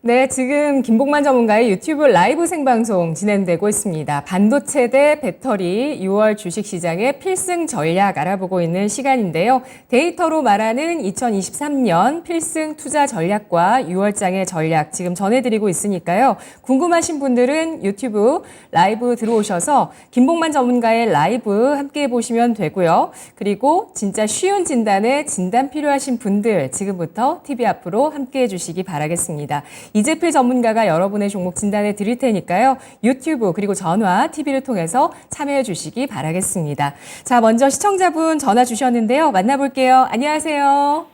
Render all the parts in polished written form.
네, 지금 김복만 전문가의 유튜브 라이브 생방송 진행되고 있습니다. 반도체 대 배터리 6월 주식시장의 필승 전략 알아보고 있는 시간인데요. 데이터로 말하는 2023년 필승 투자 전략과 6월장의 전략 지금 전해드리고 있으니까요. 궁금하신 분들은 유튜브 라이브 들어오셔서 김복만 전문가의 라이브 함께 보시면 되고요. 그리고 진짜 쉬운 진단에 진단 필요하신 분들 지금부터 TV 앞으로 함께 해주시기 바라겠습니다. 이재필 전문가가 여러분의 종목 진단해 드릴 테니까요. 유튜브 그리고 전화, TV를 통해서 참여해 주시기 바라겠습니다. 자, 먼저 시청자분 전화 주셨는데요. 만나볼게요. 안녕하세요.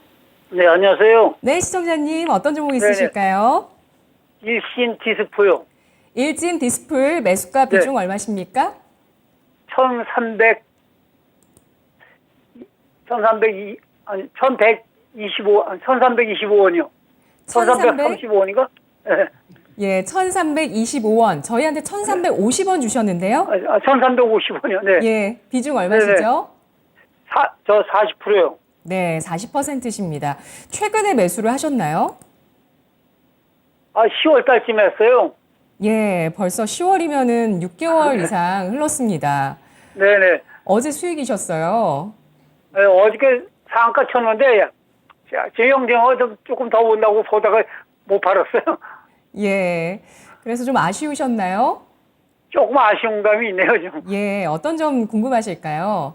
네, 안녕하세요. 네, 시청자님 어떤 종목 있으실까요? 일신 디스프요. 일진 디스플 매수가 비중 얼마십니까? 1325원이요. 1335원인가? 네. 예, 1325원. 저희한테 1350원 주셨는데요. 1350원이요. 네. 예, 비중 얼마시죠? 저 40%요. 네, 40%십니다. 최근에 매수를 하셨나요? 10월 달쯤에 했어요. 예, 벌써 10월이면은 6개월 이상 흘렀습니다. 네네. 어제 수익이셨어요. 네, 어저께 상한가 쳤는데, 제 영정어 조금 더 온다고 보다가 못 팔았어요. 예. 그래서 좀 아쉬우셨나요? 조금 아쉬운 감이 있네요, 좀. 예, 어떤 점 궁금하실까요?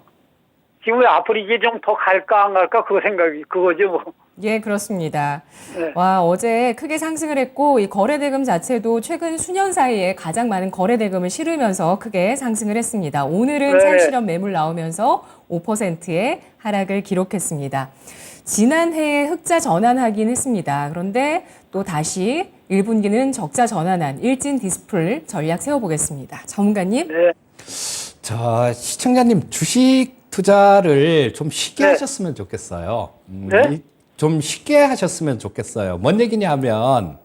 지금 앞으로 이게 좀 더 갈까 안 갈까 그거죠, 뭐. 예, 그렇습니다. 네. 와, 어제 크게 상승을 했고, 이 거래대금 자체도 최근 수년 사이에 가장 많은 거래대금을 실으면서 크게 상승을 했습니다. 오늘은 네. 차익실현 매물 나오면서 5%의 하락을 기록했습니다. 지난해에 흑자 전환하긴 했습니다. 그런데 또 다시 1분기는 적자 전환한 일진 디스플 전략 세워보겠습니다. 전문가님. 네. 자, 시청자님 주식 투자를 좀 쉽게 네. 하셨으면 좋겠어요. 네? 좀 쉽게 하셨으면 좋겠어요. 뭔 얘기냐면,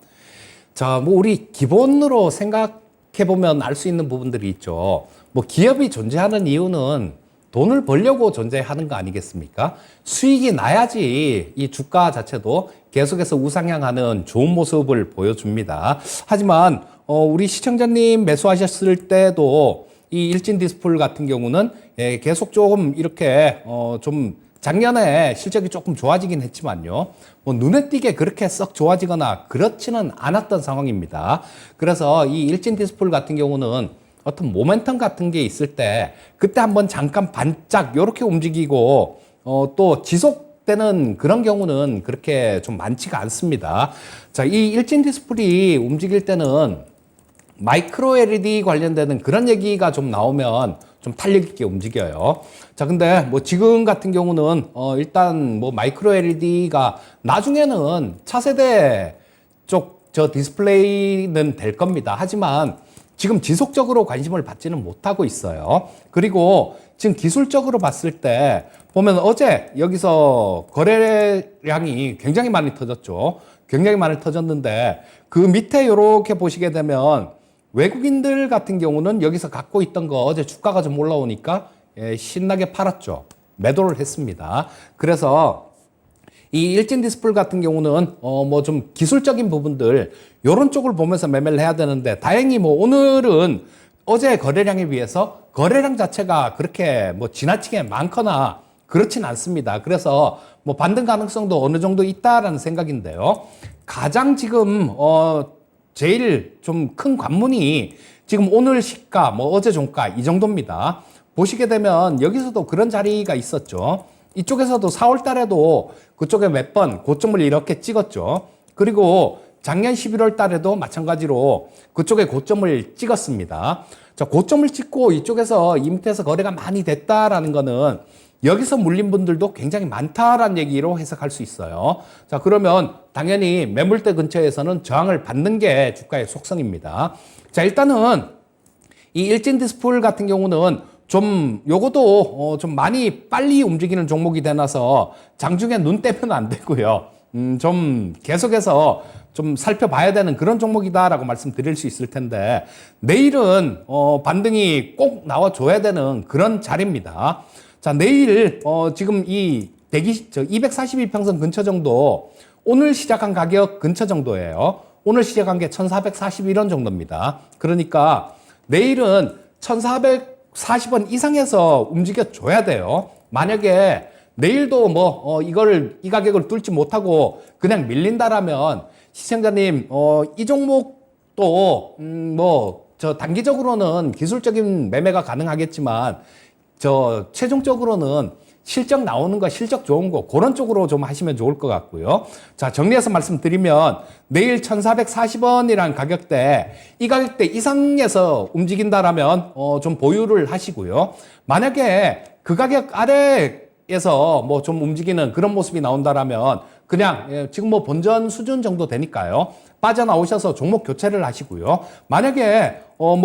자, 뭐 우리 기본으로 생각해 보면 알 수 있는 부분들이 있죠. 뭐 기업이 존재하는 이유는 돈을 벌려고 존재하는 거 아니겠습니까? 수익이 나야지 이 주가 자체도 계속해서 우상향하는 좋은 모습을 보여줍니다. 하지만 우리 시청자님 매수하셨을 때도 이 일진 디스플 같은 경우는 계속 조금 이렇게 좀 작년에 실적이 조금 좋아지긴 했지만요. 뭐 눈에 띄게 그렇게 썩 좋아지거나 그렇지는 않았던 상황입니다. 그래서 이 일진 디스플 같은 경우는 어떤 모멘텀 같은 게 있을 때 그때 한번 잠깐 반짝 이렇게 움직이고 또 지속되는 그런 경우는 그렇게 좀 많지가 않습니다. 자, 이 일진 디스플이 움직일 때는 마이크로 LED 관련되는 그런 얘기가 좀 나오면 좀 탄력 있게 움직여요. 자, 근데 뭐 지금 같은 경우는 일단 뭐 마이크로 LED가 나중에는 차세대 쪽 저 디스플레이는 될 겁니다. 하지만 지금 지속적으로 관심을 받지는 못하고 있어요. 그리고 지금 기술적으로 봤을 때 보면 어제 여기서 거래량이 굉장히 많이 터졌죠. 굉장히 많이 터졌는데 그 밑에 이렇게 보시게 되면 외국인들 같은 경우는 여기서 갖고 있던 거 어제 주가가 좀 올라오니까 신나게 팔았죠. 매도를 했습니다. 그래서 이 일진 디스플 같은 경우는 뭐 좀 기술적인 부분들 요런 쪽을 보면서 매매를 해야 되는데 다행히 뭐 오늘은 어제 거래량에 비해서 거래량 자체가 그렇게 뭐 지나치게 많거나 그렇진 않습니다. 그래서 뭐 반등 가능성도 어느 정도 있다라는 생각인데요. 가장 지금 제일 좀 큰 관문이 지금 오늘 시가 뭐 어제 종가 이 정도입니다. 보시게 되면 여기서도 그런 자리가 있었죠. 이쪽에서도 4월 달에도 그쪽에 몇 번 고점을 이렇게 찍었죠. 그리고 작년 11월 달에도 마찬가지로 그쪽에 고점을 찍었습니다. 자, 고점을 찍고 이쪽에서 이 밑에서 거래가 많이 됐다라는 거는 여기서 물린 분들도 굉장히 많다라는 얘기로 해석할 수 있어요. 자, 그러면 당연히 매물대 근처에서는 저항을 받는 게 주가의 속성입니다. 자, 일단은 이 일진 디스플 같은 경우는 좀 요것도 좀 많이 빨리 움직이는 종목이 되나서 장중에 눈 떼면 안 되고요. 좀 계속해서 좀 살펴봐야 되는 그런 종목이다라고 말씀드릴 수 있을 텐데 내일은 반등이 꼭 나와줘야 되는 그런 자리입니다. 자, 내일 지금 이 242평선 근처 정도 오늘 시작한 가격 근처 정도예요. 오늘 시작한 게 1441원 정도입니다. 그러니까 내일은 1440원 이상에서 움직여 줘야 돼요. 만약에 내일도 이 가격을 뚫지 못하고 그냥 밀린다라면 시청자님, 이 종목도, 단기적으로는 기술적인 매매가 가능하겠지만, 최종적으로는 실적 나오는 거, 실적 좋은 거, 그런 쪽으로 좀 하시면 좋을 것 같고요. 자, 정리해서 말씀드리면, 내일 1440원이라는 가격대, 이 가격대 이상에서 움직인다라면, 좀 보유를 하시고요. 만약에 그 가격 아래에서 좀 움직이는 그런 모습이 나온다라면, 그냥 지금 본전 수준 정도 되니까요. 빠져나오셔서 종목 교체를 하시고요. 만약에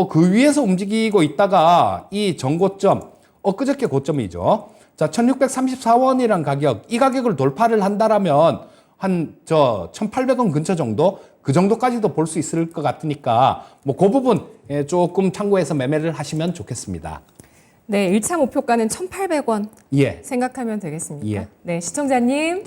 그 위에서 움직이고 있다가 이 전고점, 엊그저께 고점이죠. 자, 1634원이란 가격, 이 가격을 돌파를 한다라면 한 1800원 근처 정도, 그 정도까지도 볼 수 있을 것 같으니까 그 부분 조금 참고해서 매매를 하시면 좋겠습니다. 네, 1차 목표가는 1,800원 예. 생각하면 되겠습니까? 예. 네, 시청자님.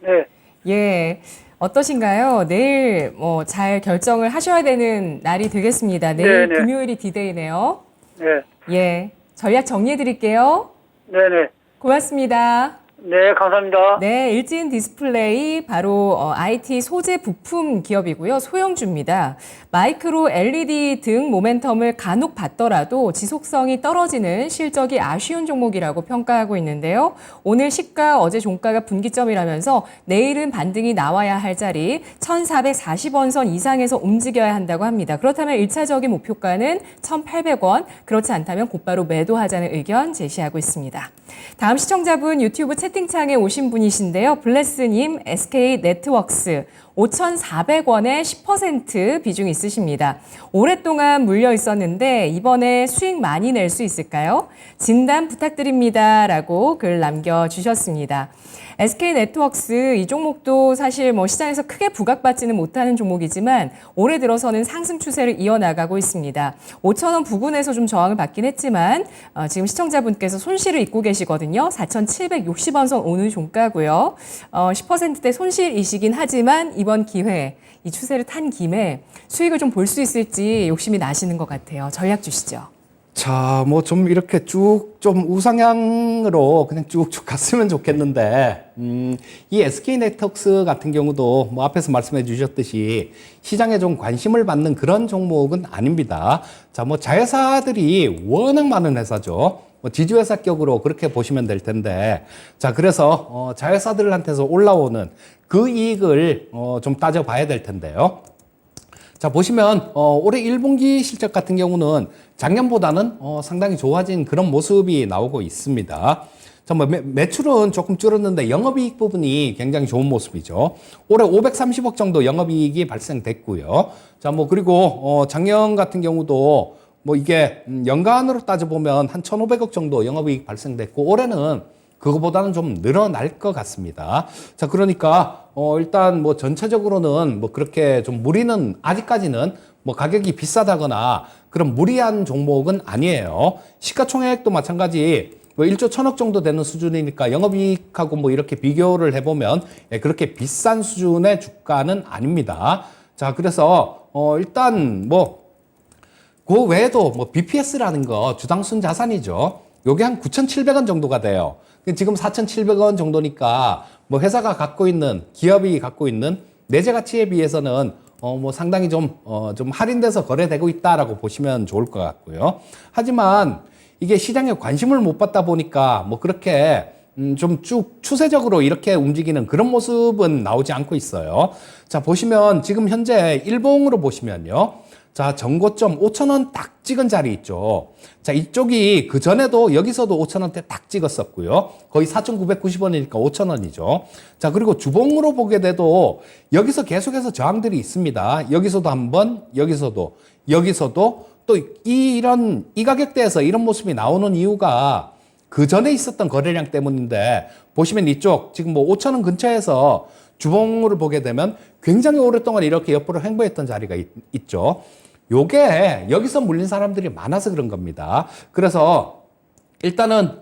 네. 예. 어떠신가요? 내일 잘 결정을 하셔야 되는 날이 되겠습니다. 내일 네네. 금요일이 디데이네요. 네. 예. 전략 정리해 드릴게요. 네네. 고맙습니다. 네, 감사합니다. 네, 일진 디스플레이 바로 IT 소재 부품 기업이고요. 소형주입니다. 마이크로 LED 등 모멘텀을 간혹 받더라도 지속성이 떨어지는 실적이 아쉬운 종목이라고 평가하고 있는데요. 오늘 시가, 어제 종가가 분기점이라면서 내일은 반등이 나와야 할 자리 1,440원 선 이상에서 움직여야 한다고 합니다. 그렇다면 1차적인 목표가는 1,800원, 그렇지 않다면 곧바로 매도하자는 의견 제시하고 있습니다. 다음 시청자분 유튜브 채팅창에 오신 분이신데요. 블레스님, SK 네트워크스 5,400원에 10% 비중이 있으십니다. 오랫동안 물려 있었는데 이번에 수익 많이 낼 수 있을까요? 진단 부탁드립니다. 라고 글 남겨주셨습니다. SK 네트워크스 이 종목도 사실 시장에서 크게 부각받지는 못하는 종목이지만 올해 들어서는 상승 추세를 이어나가고 있습니다. 5,000원 부근에서 좀 저항을 받긴 했지만 지금 시청자분께서 손실을 입고 계시거든요. 4,760원 선 오늘 종가고요. 10%대 손실이시긴 하지만 이번 기회, 이 추세를 탄 김에 수익을 좀 볼 수 있을지 욕심이 나시는 것 같아요. 전략 주시죠. 자, 좀 이렇게 좀 우상향으로 그냥 쭉쭉 갔으면 좋겠는데, 이 SK 네트워크스 같은 경우도 앞에서 말씀해 주셨듯이 시장에 좀 관심을 받는 그런 종목은 아닙니다. 자, 자회사들이 워낙 많은 회사죠. 지주회사격으로 그렇게 보시면 될 텐데, 자, 그래서 자회사들한테서 올라오는 그 이익을 좀 따져봐야 될 텐데요. 자, 보시면 올해 1분기 실적 같은 경우는 작년보다는 상당히 좋아진 그런 모습이 나오고 있습니다. 자, 매출은 조금 줄었는데 영업이익 부분이 굉장히 좋은 모습이죠. 올해 530억 정도 영업이익이 발생됐고요. 자, 그리고 작년 같은 경우도 이게 연간으로 따져보면 한 1,500억 정도 영업이익 발생됐고 올해는 그거보다는 좀 늘어날 것 같습니다. 자, 그러니까 일단 전체적으로는 그렇게 좀 무리는 아직까지는 가격이 비싸다거나 그런 무리한 종목은 아니에요. 시가총액도 마찬가지 1조 1,000억 정도 되는 수준이니까 영업이익하고 이렇게 비교를 해보면 그렇게 비싼 수준의 주가는 아닙니다. 자, 그래서 일단 그 외에도 BPS라는 거 주당순 자산이죠. 요게 한 9,700원 정도가 돼요. 지금 4,700원 정도니까 회사가 갖고 있는, 기업이 갖고 있는 내재 가치에 비해서는 상당히 좀 할인돼서 거래되고 있다라고 보시면 좋을 것 같고요. 하지만 이게 시장에 관심을 못 받다 보니까 그렇게 좀 쭉 추세적으로 이렇게 움직이는 그런 모습은 나오지 않고 있어요. 자, 보시면 지금 현재 일봉으로 보시면요. 자, 전고점 5,000원 딱 찍은 자리 있죠. 자, 이쪽이 그 전에도 여기서도 5,000원대 딱 찍었었고요. 거의 4,990원이니까 5,000원이죠. 자, 그리고 주봉으로 보게 돼도 여기서 계속해서 저항들이 있습니다. 여기서도 한번, 여기서도 또 이 가격대에서 이런 모습이 나오는 이유가 그 전에 있었던 거래량 때문인데 보시면 이쪽 지금 5,000원 근처에서 주봉을 보게 되면 굉장히 오랫동안 이렇게 옆으로 횡보했던 자리가 있죠. 요게 여기서 물린 사람들이 많아서 그런 겁니다. 그래서 일단은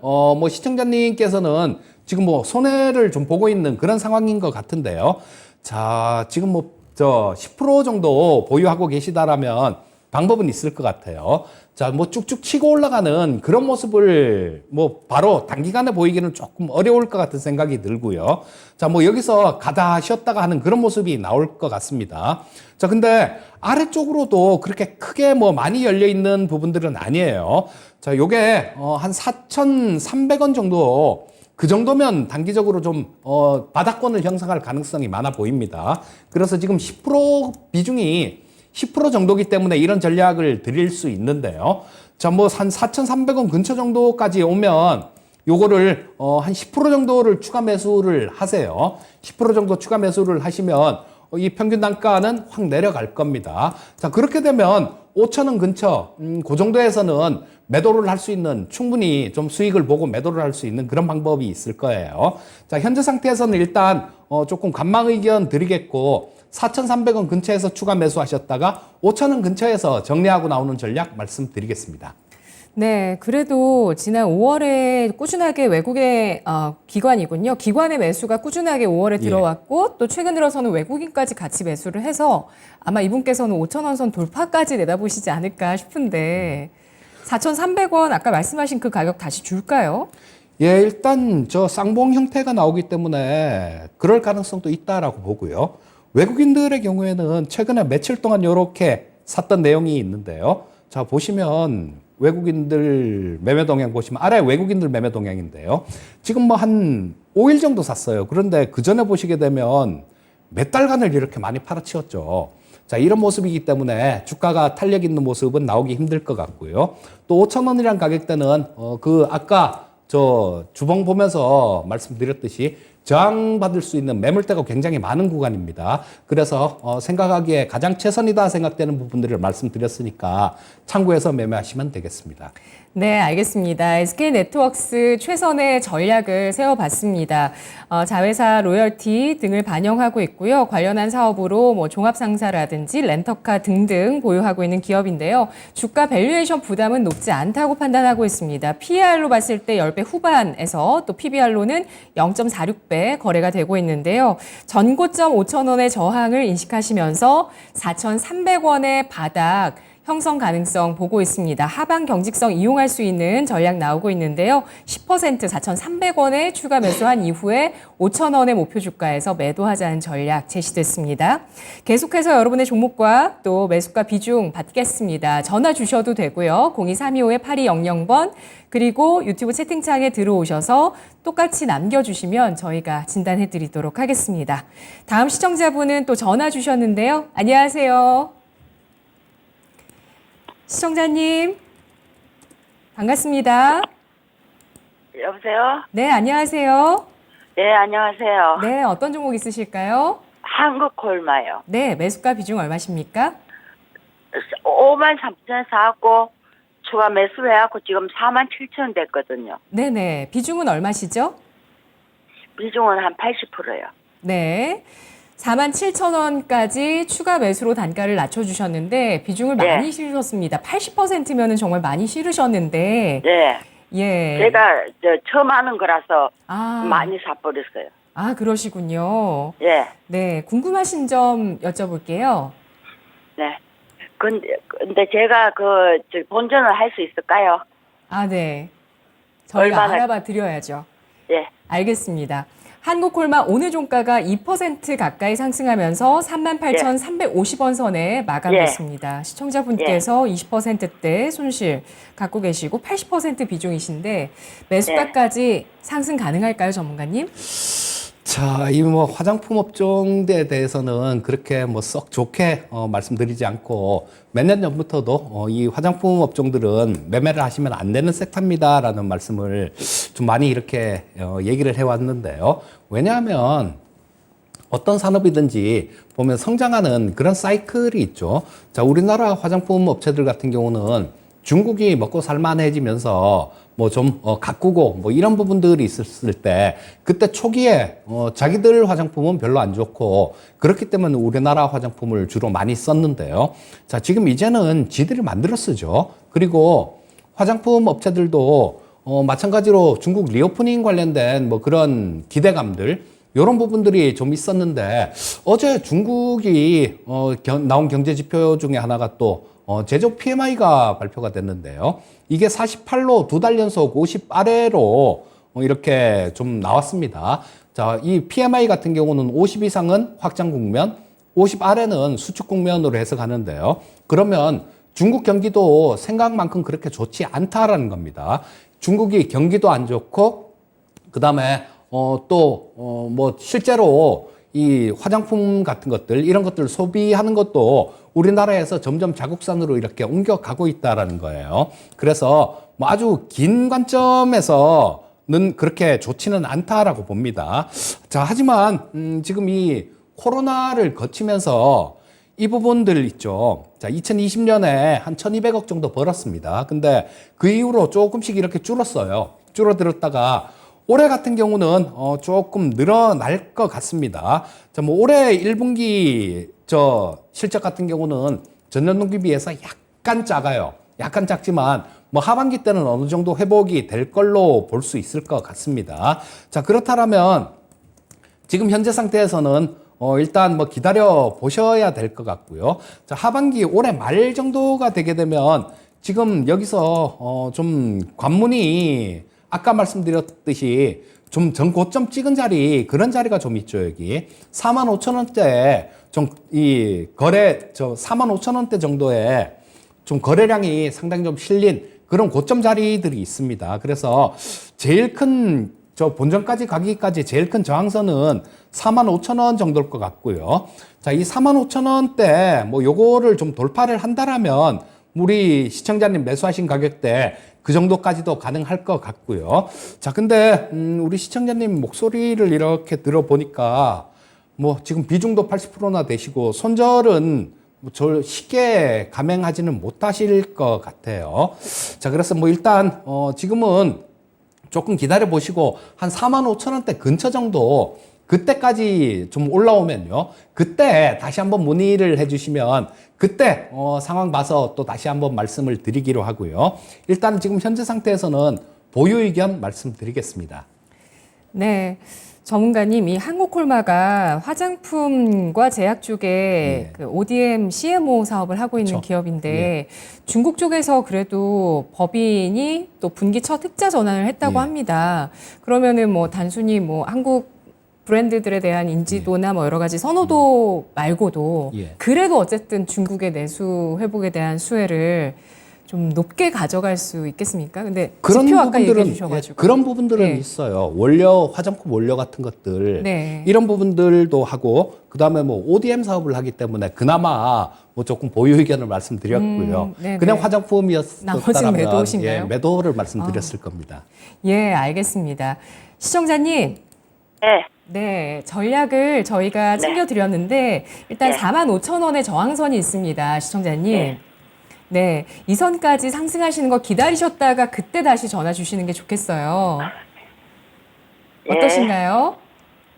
시청자님께서는 지금 손해를 좀 보고 있는 그런 상황인 것 같은데요. 자, 지금 10% 정도 보유하고 계시다라면 방법은 있을 것 같아요. 자, 뭐 쭉쭉 치고 올라가는 그런 모습을 뭐 바로 단기간에 보이기는 조금 어려울 것 같은 생각이 들고요. 자, 뭐 여기서 가다 쉬었다가 하는 그런 모습이 나올 것 같습니다. 자, 근데 아래쪽으로도 그렇게 크게 뭐 많이 열려 있는 부분들은 아니에요. 자, 요게 한 4,300원 정도, 그 정도면 단기적으로 좀 바닥권을 형성할 가능성이 많아 보입니다. 그래서 지금 10% 비중이 10% 정도기 때문에 이런 전략을 드릴 수 있는데요. 자, 뭐 한 4,300원 근처 정도까지 오면 요거를 한 10% 정도를 추가 매수를 하세요. 10% 정도 추가 매수를 하시면 이 평균 단가는 확 내려갈 겁니다. 자, 그렇게 되면 5,000원 근처, 그 정도에서는 매도를 할 수 있는, 충분히 좀 수익을 보고 매도를 할 수 있는 그런 방법이 있을 거예요. 자, 현재 상태에서는 일단 조금 관망 의견 드리겠고, 4,300원 근처에서 추가 매수하셨다가 5,000원 근처에서 정리하고 나오는 전략 말씀드리겠습니다. 네, 그래도 지난 5월에 꾸준하게 외국의 기관이군요. 기관의 매수가 꾸준하게 5월에 들어왔고 또 최근 들어서는 외국인까지 같이 매수를 해서 아마 이분께서는 5,000원 선 돌파까지 내다보시지 않을까 싶은데 4,300원 아까 말씀하신 그 가격 다시 줄까요? 예, 일단 쌍봉 형태가 나오기 때문에 그럴 가능성도 있다라고 보고요. 외국인들의 경우에는 최근에 며칠 동안 이렇게 샀던 내용이 있는데요. 자, 보시면 외국인들 매매 동향 보시면 아래 외국인들 매매 동향인데요. 지금 뭐 한 5일 정도 샀어요. 그런데 그 전에 보시게 되면 몇 달간을 이렇게 많이 팔아치웠죠. 자, 이런 모습이기 때문에 주가가 탄력 있는 모습은 나오기 힘들 것 같고요. 또 5,000원이라는 가격대는 그 아까 주봉 보면서 말씀드렸듯이 저항받을 수 있는 매물대가 굉장히 많은 구간입니다. 그래서 생각하기에 가장 최선이다 생각되는 부분들을 말씀드렸으니까 참고해서 매매하시면 되겠습니다. 네, 알겠습니다. SK네트워크스 최선의 전략을 세워봤습니다. 자회사 로열티 등을 반영하고 있고요. 관련한 사업으로 뭐 종합상사라든지 렌터카 등등 보유하고 있는 기업인데요. 주가 밸류에이션 부담은 높지 않다고 판단하고 있습니다. PER로 봤을 때 10배 후반에서 또 PBR로는 0.46배 거래가 되고 있는데요. 전고점 5,000원의 저항을 인식하시면서 4,300원의 바닥 형성 가능성 보고 있습니다. 하방 경직성 이용할 수 있는 전략 나오고 있는데요. 10% 4,300원에 추가 매수한 이후에 5,000원의 목표 주가에서 매도하자는 전략 제시됐습니다. 계속해서 여러분의 종목과 또 매수가 비중 받겠습니다. 전화 주셔도 되고요. 02-325-8200번 그리고 유튜브 채팅창에 들어오셔서 똑같이 남겨주시면 저희가 진단해 드리도록 하겠습니다. 다음 시청자분은 또 전화 주셨는데요. 안녕하세요. 시청자님, 반갑습니다. 여보세요? 네, 안녕하세요. 네, 안녕하세요. 네, 어떤 종목 있으실까요? 한국콜마요. 네, 매수가 비중 얼마십니까? 5만 3천 사갖고 추가 매수해갖고 지금 4만 7천 됐거든요. 네네, 비중은 얼마시죠? 비중은 한 80%요. 네, 47,000원까지 추가 매수로 단가를 낮춰주셨는데 비중을 네. 많이 실으셨습니다. 80%면은 정말 많이 실으셨는데 네. 예. 제가 처음 하는 거라서 아, 많이 사버렸어요. 아, 그러시군요. 예. 네, 궁금하신 점 여쭤볼게요. 네. 근데 제가 본전을 할 수 있을까요? 아, 네. 저희가 얼마나- 알아봐 드려야죠. 예. 알겠습니다. 한국콜마 오늘 종가가 2% 가까이 상승하면서 38,350원 선에 마감됐습니다. 시청자분께서 20%대 손실 갖고 계시고 80% 비중이신데 매수가까지 상승 가능할까요, 전문가님? 자, 이 뭐 화장품 업종에 대해서는 그렇게 뭐 썩 좋게 말씀드리지 않고 몇 년 전부터도 이 화장품 업종들은 매매를 하시면 안 되는 섹터입니다라는 말씀을 좀 많이 이렇게 얘기를 해왔는데요. 왜냐하면 어떤 산업이든지 보면 성장하는 그런 사이클이 있죠. 자, 우리나라 화장품 업체들 같은 경우는 중국이 먹고 살만해지면서 뭐 좀 가꾸고 뭐 이런 부분들이 있었을 때 그때 초기에 자기들 화장품은 별로 안 좋고 그렇기 때문에 우리나라 화장품을 주로 많이 썼는데요. 자, 지금 이제는 지들이 만들어 쓰죠. 그리고 화장품 업체들도 마찬가지로 중국 리오프닝 관련된 뭐 그런 기대감들 이런 부분들이 좀 있었는데 어제 중국이 나온 경제 지표 중에 하나가 또 제조업 PMI가 발표가 됐는데요. 이게 48로 두 달 연속 50 아래로 이렇게 좀 나왔습니다. 자, 이 PMI 같은 경우는 50 이상은 확장 국면, 50 아래는 수축 국면으로 해석하는데요. 그러면 중국 경기도 생각만큼 그렇게 좋지 않다라는 겁니다. 중국이 경기도 안 좋고, 그 다음에 뭐 실제로 이 화장품 같은 것들, 이런 것들 소비하는 것도 우리나라에서 점점 자국산으로 이렇게 옮겨가고 있다라는 거예요. 그래서 뭐 아주 긴 관점에서는 그렇게 좋지는 않다라고 봅니다. 자, 하지만 지금 이 코로나를 거치면서 이 부분들 있죠. 자, 2020년에 한 1,200억 정도 벌었습니다. 근데 그 이후로 조금씩 이렇게 줄었어요. 줄어들었다가 올해 같은 경우는 조금 늘어날 것 같습니다. 자, 뭐 올해 1분기 실적 같은 경우는 전년 동기 비해서 약간 작아요. 약간 작지만 뭐 하반기 때는 어느 정도 회복이 될 걸로 볼 수 있을 것 같습니다. 자, 그렇다면 지금 현재 상태에서는 일단 뭐 기다려 보셔야 될 것 같고요. 자, 하반기 올해 말 정도가 되게 되면 지금 여기서 좀 관문이 아까 말씀드렸듯이 좀 전고점 찍은 자리, 그런 자리가 좀 있죠, 여기. 45,000원대 좀 이 거래, 45,000원대 정도에 좀 거래량이 상당히 좀 실린 그런 고점 자리들이 있습니다. 그래서 제일 큰 본전까지 가기까지 제일 큰 저항선은 45,000원 정도일 것 같고요. 자, 이 45,000원대 뭐 요거를 좀 돌파를 한다라면 우리 시청자님 매수하신 가격대 그 정도까지도 가능할 것 같고요. 자, 근데 우리 시청자님 목소리를 이렇게 들어보니까 뭐 지금 비중도 80%나 되시고 손절은 저 쉽게 감행하지는 못하실 것 같아요. 자, 그래서 뭐 일단 지금은 조금 기다려 보시고 한 45,000원대 근처 정도 그때까지 좀 올라오면요. 그때 다시 한번 문의를 해주시면 그때 상황 봐서 또 다시 한번 말씀을 드리기로 하고요. 일단 지금 현재 상태에서는 보유 의견 말씀드리겠습니다. 네. 전문가님, 이 한국콜마가 화장품과 제약 쪽에 그 ODM, CMO 사업을 하고 있는 그렇죠. 기업인데 중국 쪽에서 그래도 법인이 또 분기 첫 흑자 전환을 했다고 합니다. 그러면은 뭐 단순히 뭐 한국 브랜드들에 대한 인지도나 뭐 여러 가지 선호도 말고도 그래도 어쨌든 중국의 내수 회복에 대한 수혜를 좀 높게 가져갈 수 있겠습니까? 근데 그런 지표 아까 얘기해 부분들은 주셔가지고 그런 부분들은 있어요. 화장품 원료 같은 것들 이런 부분들도 하고 그 다음에 뭐 ODM 사업을 하기 때문에 그나마 뭐 조금 보유 의견을 말씀드렸고요. 그냥 화장품이었다면 매도신가요? 매도를 말씀드렸을 겁니다. 예, 알겠습니다. 시청자님. 네. 네, 전략을 저희가 챙겨드렸는데 일단 45,000원의 저항선이 있습니다, 시청자님. 네, 이 선까지 상승하시는 거 기다리셨다가 그때 다시 전화 주시는 게 좋겠어요. 어떠신가요?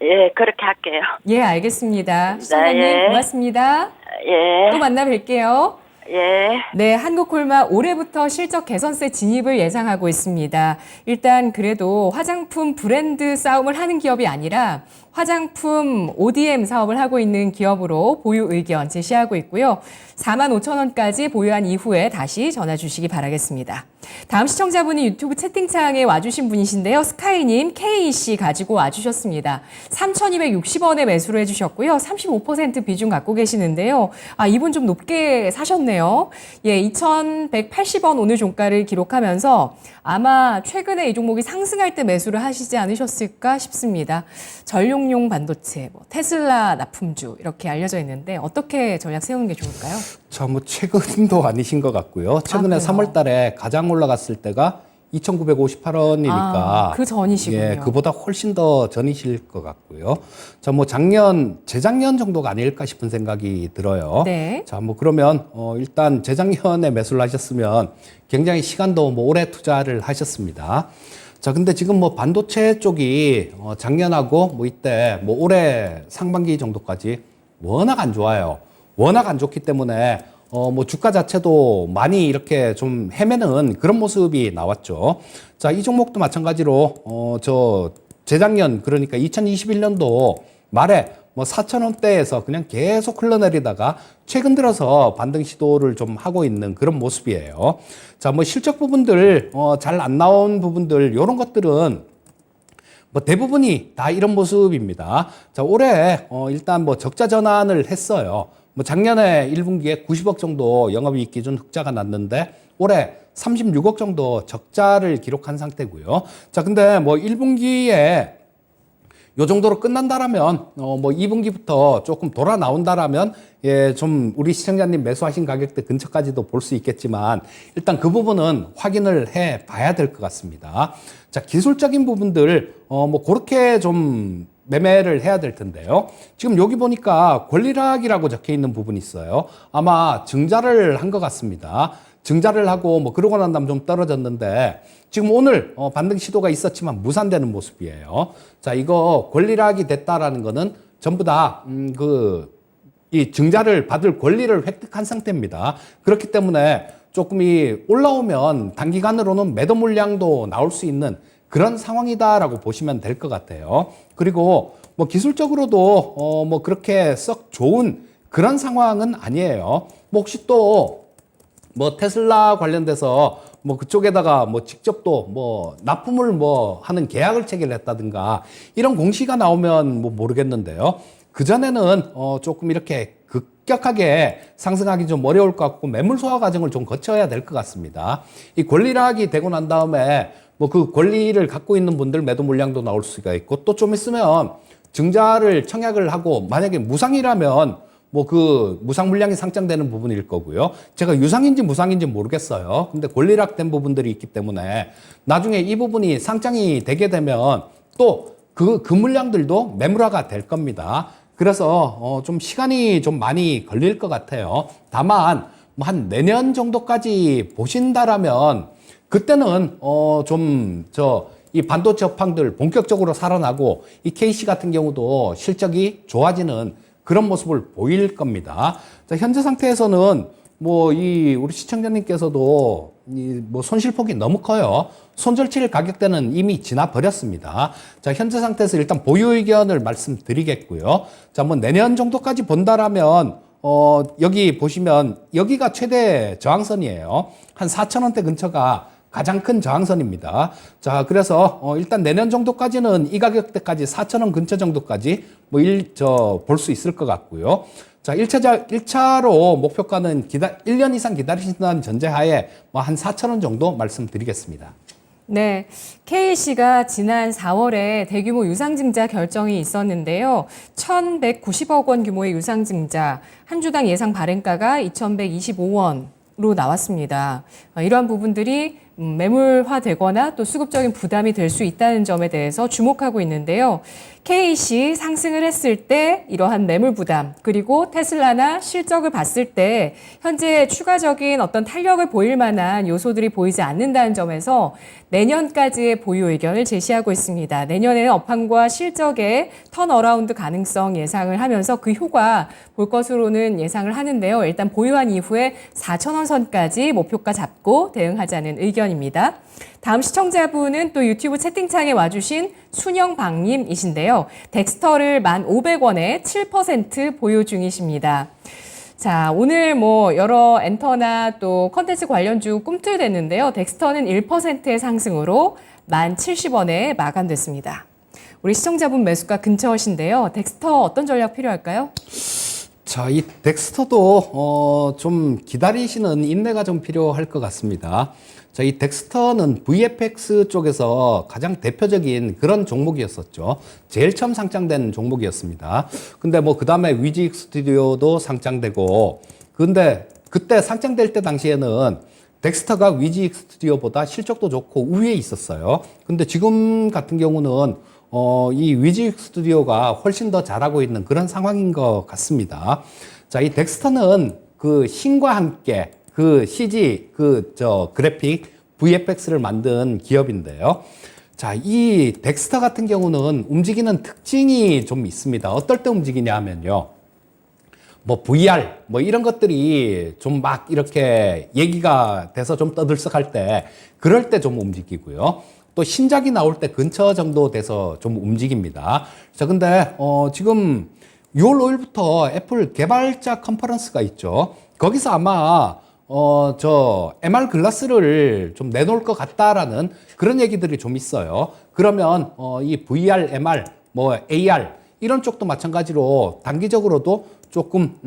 예, 그렇게 할게요. 예, 알겠습니다. 시청자님 네. 고맙습니다. 예. 또 만나 뵐게요. 예. 네, 한국콜마 올해부터 실적 개선세 진입을 예상하고 있습니다. 일단 그래도 화장품 브랜드 싸움을 하는 기업이 아니라 화장품 ODM 사업을 하고 있는 기업으로 보유 의견 제시하고 있고요. 45,000원까지 보유한 이후에 다시 전화 주시기 바라겠습니다. 다음 시청자분이 유튜브 채팅창에 와주신 분이신데요. 스카이님 KEC 가지고 와주셨습니다. 3,260원에 매수를 해주셨고요. 35% 비중 갖고 계시는데요. 아, 이분 좀 높게 사셨네요. 예, 2,180원 오늘 종가를 기록하면서 아마 최근에 이 종목이 상승할 때 매수를 하시지 않으셨을까 싶습니다. 전력용 반도체, 뭐 테슬라 납품주 이렇게 알려져 있는데 어떻게 전략 세우는 게 좋을까요? 자, 뭐 최근도 아니신 것 같고요. 최근에 3월 달에 가장 올라갔을 때가 2,958원이니까. 아, 그 전이시군요. 예, 그보다 훨씬 더 전이실 것 같고요. 자, 뭐 재작년 정도가 아닐까 싶은 생각이 들어요. 네. 자, 뭐 그러면 일단 재작년에 매수를 하셨으면 굉장히 시간도 뭐 오래 투자를 하셨습니다. 자, 근데 지금 뭐 반도체 쪽이 작년하고 뭐 이때 뭐 올해 상반기 정도까지 워낙 안 좋아요. 워낙 안 좋기 때문에 뭐 주가 자체도 많이 이렇게 좀 헤매는 그런 모습이 나왔죠. 자, 이 종목도 마찬가지로 재작년 그러니까 2021년도 말에 뭐 4,000원대에서 그냥 계속 흘러내리다가 최근 들어서 반등 시도를 좀 하고 있는 그런 모습이에요. 자, 뭐 실적 부분들 잘 안 나온 부분들 이런 것들은 뭐 대부분이 다 이런 모습입니다. 자, 올해 일단 뭐 적자 전환을 했어요. 뭐 작년에 1분기에 90억 정도 영업이익 기준 흑자가 났는데 올해 36억 정도 적자를 기록한 상태고요. 자, 근데 뭐 1분기에 요 정도로 끝난다라면 뭐 2분기부터 조금 돌아 나온다라면 예, 좀 우리 시청자님 매수하신 가격대 근처까지도 볼 수 있겠지만 일단 그 부분은 확인을 해 봐야 될 것 같습니다. 자, 기술적인 부분들 뭐 그렇게 좀 매매를 해야 될 텐데요. 지금 여기 보니까 권리락이라고 적혀 있는 부분이 있어요. 아마 증자를 한 것 같습니다. 증자를 하고 뭐 그러고 난 다음 좀 떨어졌는데 지금 오늘 반등 시도가 있었지만 무산되는 모습이에요. 자, 이거 권리락이 됐다라는 거는 전부 다 이 증자를 받을 권리를 획득한 상태입니다. 그렇기 때문에 조금 이 올라오면 단기간으로는 매도 물량도 나올 수 있는 그런 상황이다라고 보시면 될 것 같아요. 그리고 뭐 기술적으로도 뭐 그렇게 썩 좋은 그런 상황은 아니에요. 뭐 혹시 또 뭐 테슬라 관련돼서 뭐 그쪽에다가 뭐 직접 또 뭐 납품을 뭐 하는 계약을 체결했다든가 이런 공시가 나오면 뭐 모르겠는데요. 그전에는 조금 이렇게 급격하게 상승하기 좀 어려울 것 같고 매물 소화 과정을 좀 거쳐야 될 것 같습니다. 이 권리락이 되고 난 다음에 뭐 그 권리를 갖고 있는 분들 매도 물량도 나올 수가 있고 또 좀 있으면 증자를 청약을 하고 만약에 무상이라면 뭐 그 무상 물량이 상장되는 부분일 거고요. 제가 유상인지 무상인지 모르겠어요. 근데 권리락된 부분들이 있기 때문에 나중에 이 부분이 상장이 되게 되면 또 그 물량들도 매물화가 될 겁니다. 그래서 좀 시간이 좀 많이 걸릴 것 같아요. 다만 뭐 한 내년 정도까지 보신다라면 그때는 이 반도체 업황들 본격적으로 살아나고 이 KC 같은 경우도 실적이 좋아지는 그런 모습을 보일 겁니다. 자, 현재 상태에서는 뭐 우리 시청자님께서도 뭐 손실폭이 너무 커요. 손절칠 가격대는 이미 지나 버렸습니다. 자, 현재 상태에서 일단 보유 의견을 말씀드리겠고요. 자, 뭐 내년 정도까지 본다라면 여기 보시면 여기가 최대 저항선이에요. 한 4,000원대 근처가 가장 큰 저항선입니다. 자, 그래서 일단 내년 정도까지는 이 가격대까지 4,000원 근처 정도까지 뭐 볼 수 있을 것 같고요. 자, 1차로 목표가는 1년 이상 기다리신다는 전제하에 뭐 한 4,000원 정도 말씀드리겠습니다. 네, KC가 지난 4월에 대규모 유상증자 결정이 있었는데요. 1,190억 원 규모의 유상증자, 한 주당 예상 발행가가 2,125원으로 나왔습니다. 이러한 부분들이 매물화되거나 또 수급적인 부담이 될 수 있다는 점에 대해서 주목하고 있는데요. KC 상승을 했을 때 이러한 매물 부담, 그리고 테슬라나 실적을 봤을 때 현재 추가적인 어떤 탄력을 보일 만한 요소들이 보이지 않는다는 점에서 내년까지의 보유 의견을 제시하고 있습니다. 내년에는 업황과 실적의 턴어라운드 가능성 예상을 하면서 그 효과 볼 것으로는 예상을 하는데요. 일단 보유한 이후에 4,000원 선까지 목표가 잡고 대응하자는 의견입니다. 다음 시청자분은 또 유튜브 채팅창에 와주신 순영방님이신데요. 덱스터를 1,500원에 7% 보유 중이십니다. 자, 오늘 뭐 여러 엔터나 또 컨텐츠 관련주 꿈틀댔는데요. 덱스터는 1%의 상승으로 1,070원에 마감됐습니다. 우리 시청자분 매수가 근처신데요. 덱스터 어떤 전략 필요할까요? 자, 이 덱스터도 좀 기다리시는 인내가 좀 필요할 것 같습니다. 자, 이 덱스터는 VFX 쪽에서 가장 대표적인 그런 종목이었었죠. 제일 처음 상장된 종목이었습니다. 근데 뭐 그 다음에 위지익 스튜디오도 상장되고, 근데 그때 상장될 때 당시에는 덱스터가 위지익 스튜디오보다 실적도 좋고 우위에 있었어요. 근데 지금 같은 경우는 이 위지익 스튜디오가 훨씬 더 잘하고 있는 그런 상황인 것 같습니다. 자, 이 덱스터는 그 신과 함께 그 CG, 그래픽, VFX를 만든 기업인데요. 자, 이 덱스터 같은 경우는 움직이는 특징이 좀 있습니다. 어떨 때 움직이냐 하면요. 뭐 VR, 뭐 이런 것들이 좀 막 이렇게 얘기가 돼서 좀 떠들썩할 때, 그럴 때 좀 움직이고요. 또 신작이 나올 때 근처 정도 돼서 좀 움직입니다. 자, 근데 지금 6월 5일부터 애플 개발자 컨퍼런스가 있죠. 거기서 아마 저 MR 글라스를 좀 내놓을 것 같다라는 그런 얘기들이 좀 있어요. 그러면 이 VR, MR, 뭐 AR 이런 쪽도 마찬가지로 단기적으로도 조금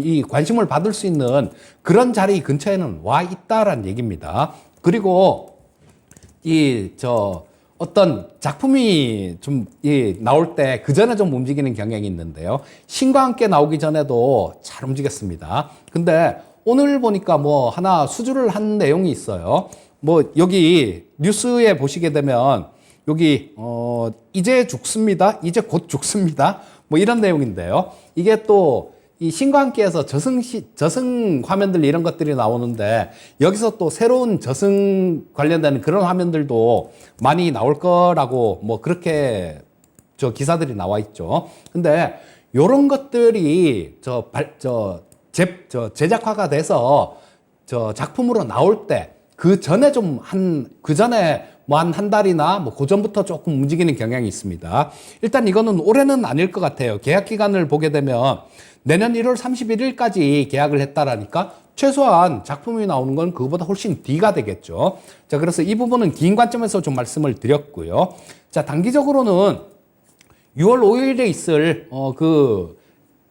이 관심을 받을 수 있는 그런 자리 근처에는 와 있다라는 얘기입니다. 그리고 어떤 작품이 좀 나올 때 그 전에 좀 움직이는 경향이 있는데요. 신과 함께 나오기 전에도 잘 움직였습니다. 근데 오늘 보니까 뭐 하나 수주를 한 내용이 있어요. 뭐 여기 뉴스에 보시게 되면 여기 이제 죽습니다. 이제 곧 죽습니다. 뭐 이런 내용인데요. 이게 또 이 신과 함께해서 저승 화면들 이런 것들이 나오는데 여기서 또 새로운 저승 관련된 그런 화면들도 많이 나올 거라고 뭐 그렇게 저 기사들이 나와 있죠. 근데 요런 것들이 제작화가 돼서 저 작품으로 나올 때 그 전에 뭐 한 달이나 뭐 그 전부터 조금 움직이는 경향이 있습니다. 일단 이거는 올해는 아닐 것 같아요. 계약 기간을 보게 되면 내년 1월 31일까지 계약을 했다라니까 최소한 작품이 나오는 건 그거보다 훨씬 뒤가 되겠죠. 자, 그래서 이 부분은 긴 관점에서 좀 말씀을 드렸고요. 자, 단기적으로는 6월 5일에 있을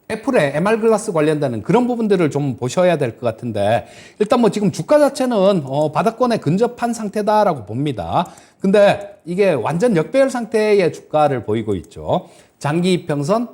애플의 MR 글라스 관련되는 그런 부분들을 좀 보셔야 될 것 같은데 일단 뭐 지금 주가 자체는 바닥권에 근접한 상태다라고 봅니다. 근데 이게 완전 역배열 상태의 주가를 보이고 있죠. 장기 이평선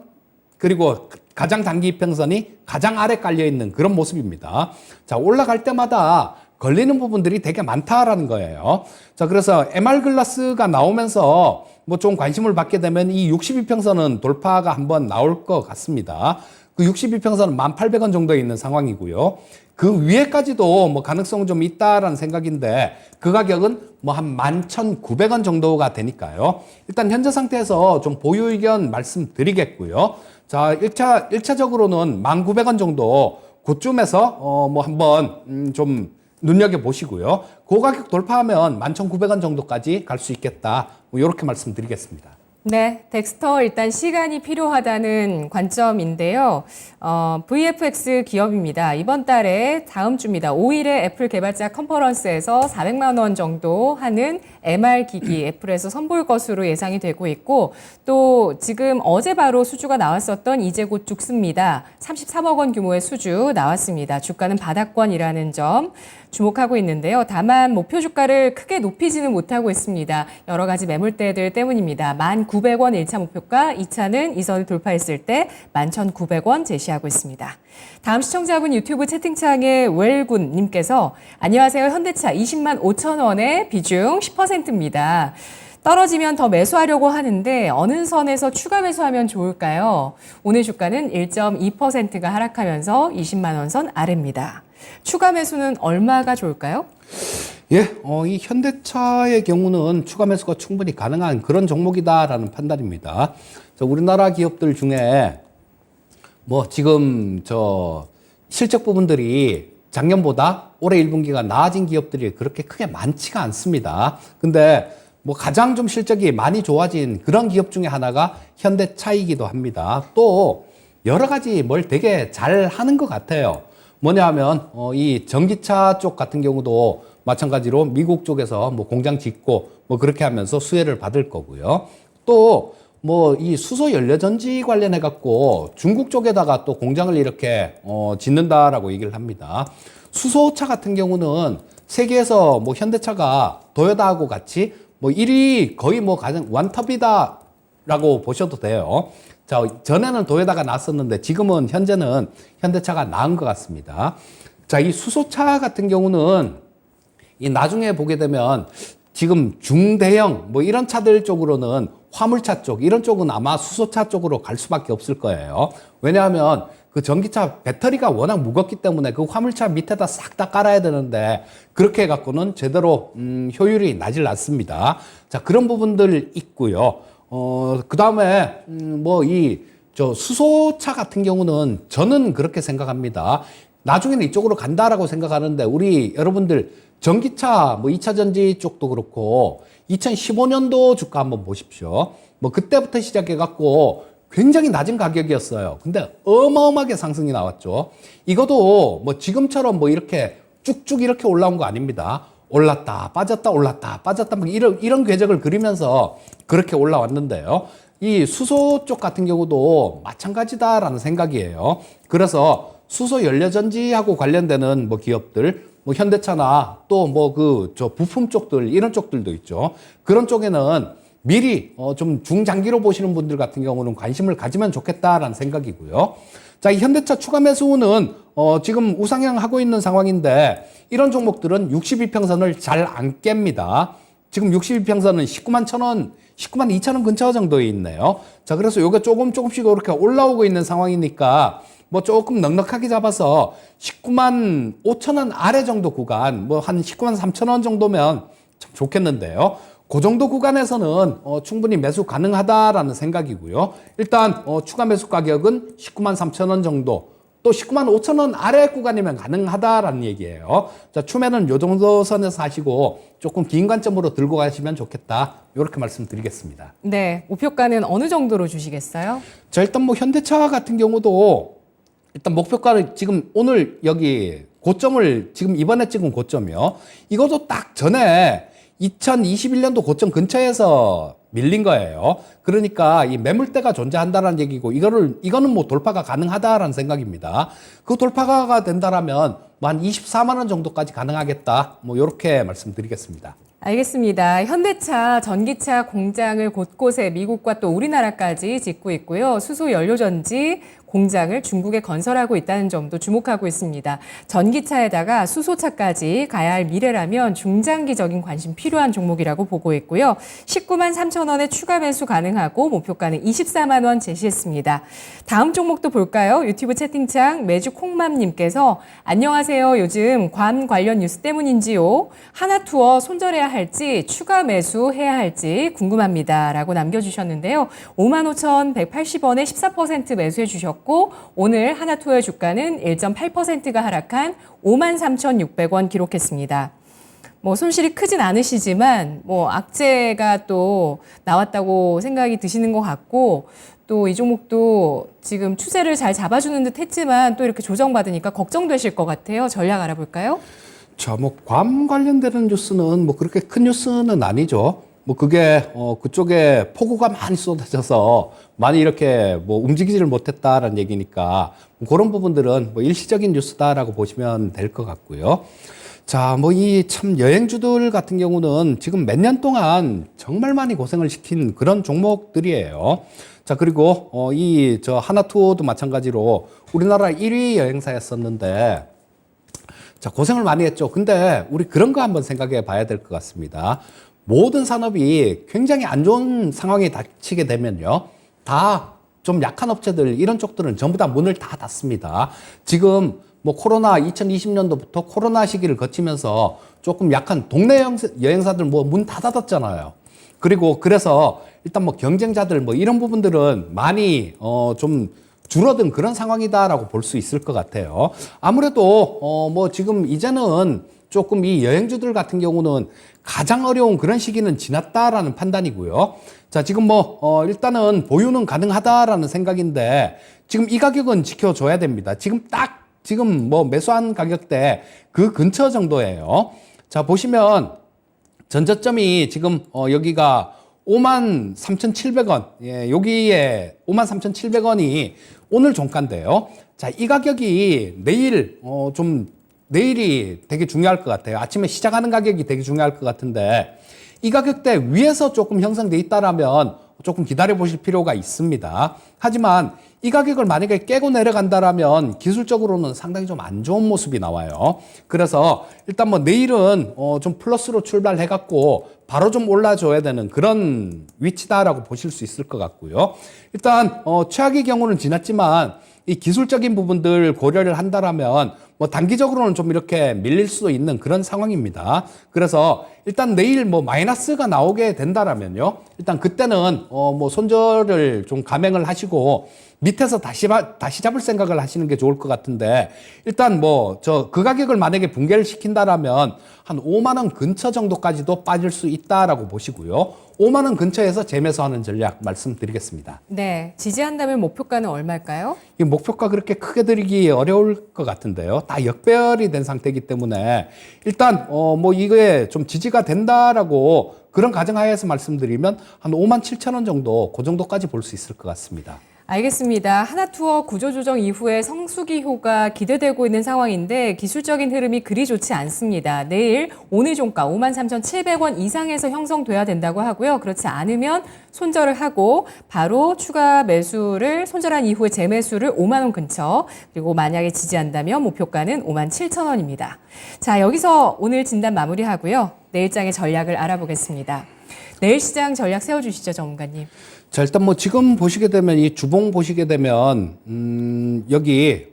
그리고 가장 단기 이평선이 가장 아래 깔려 있는 그런 모습입니다. 자, 올라갈 때마다 걸리는 부분들이 되게 많다라는 거예요. 자, 그래서 MR 글라스가 나오면서 뭐 좀 관심을 받게 되면 이 62평선은 돌파가 한번 나올 것 같습니다. 그 62평선은 1,800원 정도에 있는 상황이고요. 그 위에까지도 뭐 가능성 좀 있다라는 생각인데 그 가격은 뭐 한 11,900원 정도가 되니까요. 일단 현재 상태에서 좀 보유 의견 말씀드리겠고요. 자, 1차적으로는 1,900원 정도 그쯤에서 뭐 한번 좀 눈여겨보시고요. 그 가격 돌파하면 11,900원 정도까지 갈 수 있겠다. 뭐 이렇게 말씀드리겠습니다. 네, 덱스터 일단 시간이 필요하다는 관점인데요. VFX 기업입니다. 이번 달에 다음 주입니다. 5일에 애플 개발자 컨퍼런스에서 400만 원 정도 하는 MR 기기 애플에서 선보일 것으로 예상이 되고 있고 또 지금 어제 바로 수주가 나왔었던 이제 곧 죽습니다. 33억 원 규모의 수주 나왔습니다. 주가는 바닥권이라는 점 주목하고 있는데요. 다만 목표 주가를 크게 높이지는 못하고 있습니다. 여러 가지 매물대들 때문입니다. 1,900원 1차 목표가, 2차는 이선을 돌파했을 때 11,900원 제시하고 있습니다. 다음 시청자분 유튜브 채팅창에 웰군님께서 안녕하세요. 현대차 20만 5천 원의 비중 10%입니다. 떨어지면 더 매수하려고 하는데 어느 선에서 추가 매수하면 좋을까요? 오늘 주가는 1.2%가 하락하면서 20만 원 선 아래입니다. 추가 매수는 얼마가 좋을까요? 예, 이 현대차의 경우는 추가 매수가 충분히 가능한 그런 종목이다라는 판단입니다. 우리나라 기업들 중에 뭐 지금 실적 부분들이 작년보다 올해 1분기가 나아진 기업들이 그렇게 크게 많지가 않습니다. 근데 뭐 가장 좀 실적이 많이 좋아진 그런 기업 중에 하나가 현대차이기도 합니다. 또 여러 가지 뭘 되게 잘 하는 것 같아요. 뭐냐 하면 이 전기차 쪽 같은 경우도 마찬가지로 미국 쪽에서 뭐 공장 짓고 뭐 그렇게 하면서 수혜를 받을 거고요. 또 뭐 이 수소 연료전지 관련해 갖고 중국 쪽에다가 또 공장을 이렇게 짓는다라고 얘기를 합니다. 수소차 같은 경우는 세계에서 뭐 현대차가 도요타하고 같이 뭐 1위 거의 뭐 가장 원톱이다라고 보셔도 돼요. 자, 전에는 도요타가 나왔었는데 지금은 현재는 현대차가 나은 것 같습니다. 자, 이 수소차 같은 경우는 이 나중에 보게 되면 지금 중대형 뭐 이런 차들 쪽으로는 화물차 쪽 이런 쪽은 아마 수소차 쪽으로 갈 수밖에 없을 거예요. 왜냐하면 그 전기차 배터리가 워낙 무겁기 때문에 그 화물차 밑에다 싹 다 깔아야 되는데 그렇게 해갖고는 제대로 효율이 나질 않습니다. 자, 그런 부분들 있고요. 그 다음에 수소차 같은 경우는 저는 그렇게 생각합니다. 나중에는 이쪽으로 간다라고 생각하는데 우리 여러분들 전기차 뭐 2차 전지 쪽도 그렇고 2015년도 주가 한번 보십시오. 뭐 그때부터 시작해 갖고 굉장히 낮은 가격이었어요. 근데 어마어마하게 상승이 나왔죠. 이것도 뭐 지금처럼 뭐 이렇게 쭉쭉 이렇게 올라온 거 아닙니다. 올랐다 빠졌다 올랐다 빠졌다 막 이런 궤적을 그리면서 그렇게 올라왔는데요. 이 수소 쪽 같은 경우도 마찬가지다라는 생각이에요. 그래서 수소 연료전지하고 관련되는 뭐 기업들, 뭐 현대차나 또 뭐 저 부품 쪽들 이런 쪽들도 있죠. 그런 쪽에는 미리 좀 중장기로 보시는 분들 같은 경우는 관심을 가지면 좋겠다라는 생각이고요. 자, 이 현대차 추가 매수는 지금 우상향 하고 있는 상황인데 이런 종목들은 62평선을 잘 안 깹니다. 지금 62평선은 19만 1,000원, 19만 2,000원 근처 정도에 있네요. 자, 그래서 요게 조금씩 이렇게 올라오고 있는 상황이니까 뭐 조금 넉넉하게 잡아서 19만 5,000원 아래 정도 구간, 뭐 한 19만 3,000원 정도면 참 좋겠는데요. 그 정도 구간에서는 충분히 매수 가능하다라는 생각이고요. 일단 추가 매수 가격은 19만 3,000원 정도, 또 19만 5,000원 아래 구간이면 가능하다라는 얘기예요. 자, 추매는 요 정도 선에서 하시고 조금 긴 관점으로 들고 가시면 좋겠다. 이렇게 말씀드리겠습니다. 네, 목표가는 어느 정도로 주시겠어요? 자, 일단 뭐 현대차 같은 경우도 일단 목표가를 지금 오늘 여기 고점을 지금 이번에 찍은 고점이요. 이것도 딱 전에 2021년도 고점 근처에서 밀린 거예요. 그러니까 이 매물대가 존재한다는 얘기고 이거는 뭐 돌파가 가능하다라는 생각입니다. 그 돌파가 된다라면 뭐 한 24만 원 정도까지 가능하겠다. 뭐 이렇게 말씀드리겠습니다. 알겠습니다. 현대차, 전기차 공장을 곳곳에 미국과 또 우리나라까지 짓고 있고요. 수소 연료전지 공장을 중국에 건설하고 있다는 점도 주목하고 있습니다. 전기차에다가 수소차까지 가야 할 미래라면 중장기적인 관심 필요한 종목이라고 보고 있고요. 19만 3천 원에 추가 매수 가능하고 목표가는 24만 원 제시했습니다. 다음 종목도 볼까요? 유튜브 채팅창 매주 콩맘님께서 안녕하세요. 요즘 관 관련 뉴스 때문인지요. 하나투어 손절해야 할지 추가 매수해야 할지 궁금합니다. 라고 남겨주셨는데요. 55,180원에 14% 매수해 주셨고 오늘 하나투어의 주가는 1.8%가 하락한 53,600원 기록했습니다. 뭐 손실이 크진 않으시지만 뭐 악재가 또 나왔다고 생각이 드시는 것 같고 또 이 종목도 지금 추세를 잘 잡아주는 듯 했지만 또 이렇게 조정받으니까 걱정되실 것 같아요. 전략 알아볼까요? 자, 뭐 괌 관련되는 뉴스는 뭐 그렇게 큰 뉴스는 아니죠. 뭐 그게 그쪽에 폭우가 많이 쏟아져서 많이 이렇게 뭐 움직이지를 못했다라는 얘기니까 뭐 그런 부분들은 뭐 일시적인 뉴스다라고 보시면 될 것 같고요. 자, 뭐 이 참 여행주들 같은 경우는 지금 몇 년 동안 정말 많이 고생을 시킨 그런 종목들이에요. 자, 그리고 이 저 하나투어도 마찬가지로 우리나라 1위 여행사였었는데 자, 고생을 많이 했죠. 근데 우리 그런 거 한번 생각해 봐야 될 것 같습니다. 모든 산업이 굉장히 안 좋은 상황에 닥치게 되면요. 다 좀 약한 업체들, 이런 쪽들은 전부 다 문을 다 닫습니다. 지금 뭐 코로나 2020년도부터 코로나 시기를 거치면서 조금 약한 동네 여행사들 뭐 문 다 닫았잖아요. 그리고 그래서 일단 뭐 경쟁자들 뭐 이런 부분들은 많이 좀 줄어든 그런 상황이다라고 볼 수 있을 것 같아요. 아무래도 뭐 지금 이제는 조금 이 여행주들 같은 경우는 가장 어려운 그런 시기는 지났다라는 판단이고요. 자, 지금 뭐 일단은 보유는 가능하다라는 생각인데 지금 이 가격은 지켜줘야 됩니다. 지금 뭐 매수한 가격대 그 근처 정도예요. 자, 보시면 전저점이 지금 여기가 53,700원. 예, 여기에 53,700원이 오늘 종가인데요. 자, 이 가격이 내일이 되게 중요할 것 같아요. 아침에 시작하는 가격이 되게 중요할 것 같은데 이 가격대 위에서 조금 형성돼 있다라면 조금 기다려 보실 필요가 있습니다. 하지만 이 가격을 만약에 깨고 내려간다라면 기술적으로는 상당히 좀 안 좋은 모습이 나와요. 그래서 일단 뭐 내일은 좀 플러스로 출발해 갖고 바로 좀 올라줘야 되는 그런 위치다라고 보실 수 있을 것 같고요. 일단 최악의 경우는 지났지만 이 기술적인 부분들 고려를 한다라면 뭐 단기적으로는 좀 이렇게 밀릴 수도 있는 그런 상황입니다. 그래서 일단 내일 뭐 마이너스가 나오게 된다라면요. 일단 그때는 뭐 손절을 좀 감행을 하시고 밑에서 다시 잡을 생각을 하시는 게 좋을 것 같은데, 일단 뭐 그 가격을 만약에 붕괴를 시킨다라면 한 5만 원 근처 정도까지도 빠질 수 있다라고 보시고요. 5만 원 근처에서 재매수하는 전략 말씀드리겠습니다. 네, 지지한다면 목표가는 얼마일까요? 이 목표가 그렇게 크게 드리기 어려울 것 같은데요. 다 역배열이 된 상태이기 때문에 일단 뭐 이거에 좀 지지가 된다라고 그런 가정하에서 말씀드리면 한 5만 7천 원 정도, 그 정도까지 볼 수 있을 것 같습니다. 알겠습니다. 하나투어 구조조정 이후에 성수기호가 기대되고 있는 상황인데 기술적인 흐름이 그리 좋지 않습니다. 내일 오늘 종가 53,700원 이상에서 형성돼야 된다고 하고요. 그렇지 않으면 손절을 하고 바로 추가 매수를 손절한 이후에 재매수를 5만 원 근처, 그리고 만약에 지지한다면 목표가는 57,000원입니다. 자, 여기서 오늘 진단 마무리하고요. 내일장의 전략을 알아보겠습니다. 내일 시장 전략 세워주시죠, 전문가님. 자, 일단 뭐 지금 보시게 되면 이 주봉 보시게 되면 여기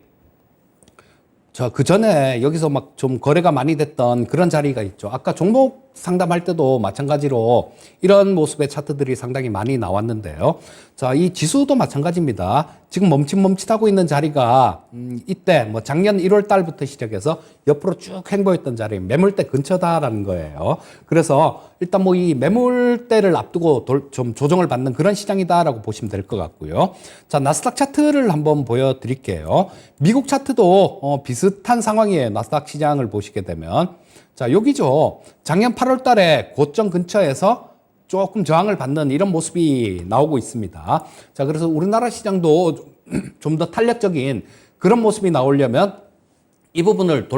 그 전에 여기서 막 좀 거래가 많이 됐던 그런 자리가 있죠. 아까 종목 상담할 때도 마찬가지로 이런 모습의 차트들이 상당히 많이 나왔는데요. 자, 이 지수도 마찬가지입니다. 지금 멈칫멈칫하고 있는 자리가 이때 뭐 작년 1월 달부터 시작해서 옆으로 쭉 횡보했던 자리, 매물대 근처다라는 거예요. 그래서 일단 뭐 이 매물대를 앞두고 좀 조정을 받는 그런 시장이다라고 보시면 될 것 같고요. 자, 나스닥 차트를 한번 보여드릴게요. 미국 차트도 비슷한 상황이에요. 나스닥 시장을 보시게 되면. 자, 여기죠. 작년 8월 달에 고점 근처에서 조금 저항을 받는 이런 모습이 나오고 있습니다. 자, 그래서 우리나라 시장도 좀 더 탄력적인 그런 모습이 나오려면 이 부분을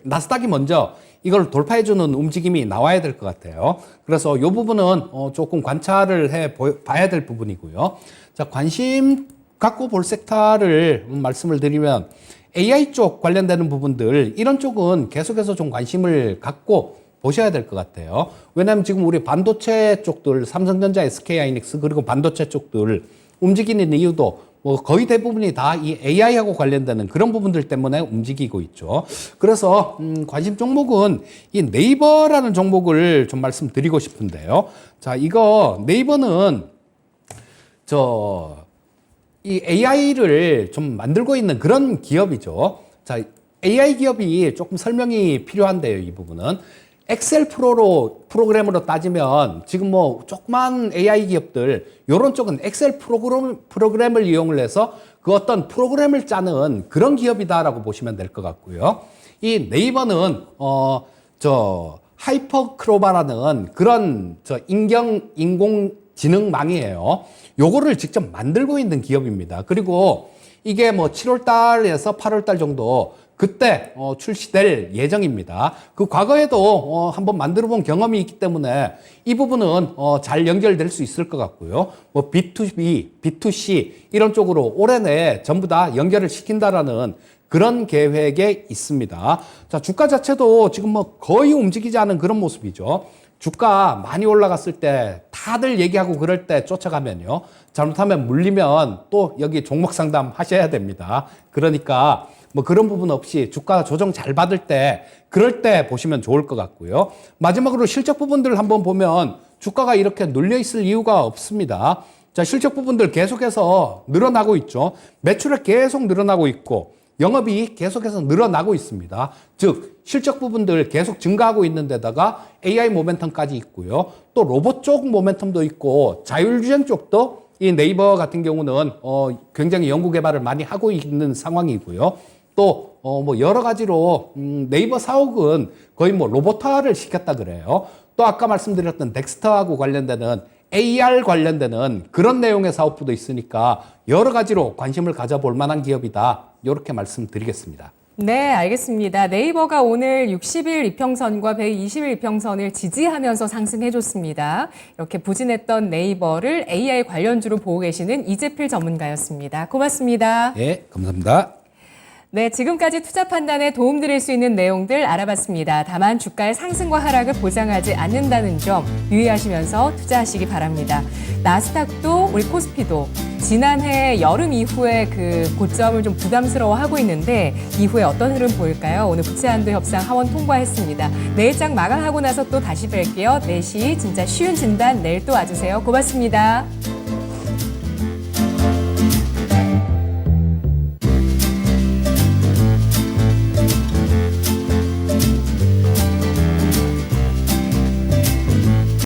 나스닥이 먼저 이걸 돌파해주는 움직임이 나와야 될 것 같아요. 그래서 이 부분은 조금 관찰을 봐야 될 부분이고요. 자, 관심 갖고 볼 섹터를 말씀을 드리면 AI 쪽 관련되는 부분들, 이런 쪽은 계속해서 좀 관심을 갖고 보셔야 될 것 같아요. 왜냐하면 지금 우리 반도체 쪽들, 삼성전자, SK하이닉스, 그리고 반도체 쪽들 움직이는 이유도 뭐 거의 대부분이 다 이 AI하고 관련되는 그런 부분들 때문에 움직이고 있죠. 그래서 관심 종목은 이 네이버라는 종목을 좀 말씀드리고 싶은데요. 자, 이거 네이버는 이 AI를 좀 만들고 있는 그런 기업이죠. 자, AI 기업이 조금 설명이 필요한데요, 이 부분은. 엑셀 프로그램으로 따지면 지금 뭐 조그만 AI 기업들, 요런 쪽은 엑셀 프로그램을 이용을 해서 그 어떤 프로그램을 짜는 그런 기업이다라고 보시면 될 것 같고요. 이 네이버는, 하이퍼크로바라는 그런 인공지능망이에요. 요거를 직접 만들고 있는 기업입니다. 그리고 이게 뭐 7월 달에서 8월 달 정도 그때 출시될 예정입니다. 그 과거에도 한번 만들어 본 경험이 있기 때문에 이 부분은 잘 연결될 수 있을 것 같고요. 뭐 B2B, B2C 이런 쪽으로 올해 내에 전부 다 연결을 시킨다라는 그런 계획에 있습니다. 자, 주가 자체도 지금 뭐 거의 움직이지 않은 그런 모습이죠. 주가 많이 올라갔을 때 다들 얘기하고 그럴 때 쫓아가면요, 잘못하면 물리면 또 여기 종목 상담 하셔야 됩니다. 그러니까 뭐 그런 부분 없이 주가 조정 잘 받을 때, 그럴 때 보시면 좋을 것 같고요. 마지막으로 실적 부분들을 한번 보면 주가가 이렇게 눌려 있을 이유가 없습니다. 자, 실적 부분들 계속해서 늘어나고 있죠. 매출액 계속 늘어나고 있고 영업이익 계속해서 늘어나고 있습니다. 즉 실적 부분들 계속 증가하고 있는 데다가 AI 모멘텀까지 있고요. 또 로봇 쪽 모멘텀도 있고 자율주행 쪽도 이 네이버 같은 경우는 굉장히 연구 개발을 많이 하고 있는 상황이고요. 또 뭐 여러 가지로 네이버 사옥은 거의 뭐 로봇화를 시켰다 그래요. 또 아까 말씀드렸던 덱스터하고 관련되는 AR 관련되는 그런 내용의 사업부도 있으니까 여러 가지로 관심을 가져볼 만한 기업이다. 이렇게 말씀드리겠습니다. 네, 알겠습니다. 네이버가 오늘 60일 이평선과 120일 이평선을 지지하면서 상승해줬습니다. 이렇게 부진했던 네이버를 AI 관련주로 보고 계시는 이재필 전문가였습니다. 고맙습니다. 네, 감사합니다. 네, 지금까지 투자 판단에 도움드릴 수 있는 내용들 알아봤습니다. 다만 주가의 상승과 하락을 보장하지 않는다는 점 유의하시면서 투자하시기 바랍니다. 나스닥도 우리 코스피도 지난해 여름 이후에 그 고점을 좀 부담스러워하고 있는데 이후에 어떤 흐름 보일까요? 오늘 부채한도 협상 하원 통과했습니다. 내일장 마감하고 나서 또 다시 뵐게요. 4시 진짜 쉬운 진단 내일 또 와주세요. 고맙습니다.